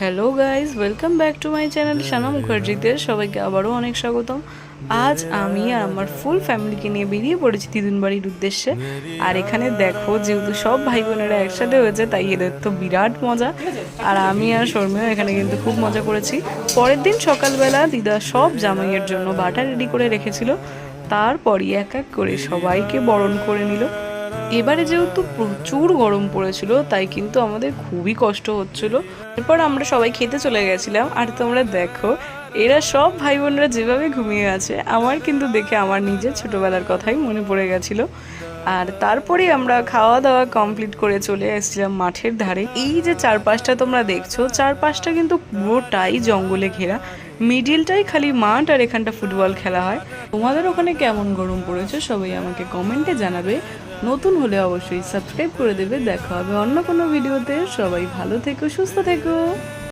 Hello guys, welcome back to my channel Shana মুখার্জিতে সবাইকে আবারও অনেক স্বাগতম। আজ আমি আর আমার ফুল ফ্যামিলিকে নিয়ে বেরিয়ে পড়েছি দিদুন বাড়ির উদ্দেশ্যে। আর এখানে দেখো, যেহেতু সব ভাই বোনেরা একসাথে হয়েছে তাই এদের তো বিরাট মজা। আর আমি আর শর্মিও এখানে কিন্তু খুব মজা করেছি। পরের দিন সকালবেলা দিদা সব জামাইয়ের জন্য বাটা রেডি করে রেখেছিল, তারপরই এক এক করে সবাইকে বরণ করে নিল। এবারে যেহেতু প্রচুর গরম পড়েছিল তাই কিন্তু আমাদের খুবই কষ্ট হচ্ছিল। এরপর আমরা সবাই খেতে চলে গেছিলাম। আর তোমরা দেখো, এরা সব ভাই বোনরা যেভাবে ঘুমিয়ে আছে, আমার কিন্তু দেখে আমার নিজের ছোটবেলার কথাই মনে পড়ে গেছিল। আর তারপরে আমরা খাওয়া দাওয়া কমপ্লিট করে চলে এসেছিলাম মাঠের ধারে। এই যে চারপাশটা তোমরা দেখছো, চারপাশটা কিন্তু পুরোটাই জঙ্গলে ঘেরা, মিডিলটাই খালি মাঠ, আর এখানটা ফুটবল খেলা হয়। তোমাদের ওখানে কেমন গরম পড়েছে সবাই আমাকে কমেন্টে জানাবে। নতুন হলে অবশ্যই সাবস্ক্রাইব করে দেবে। দেখা হবে অন্য কোনো ভিডিওতে। সবাই ভালো থেকো, সুস্থ থেকো।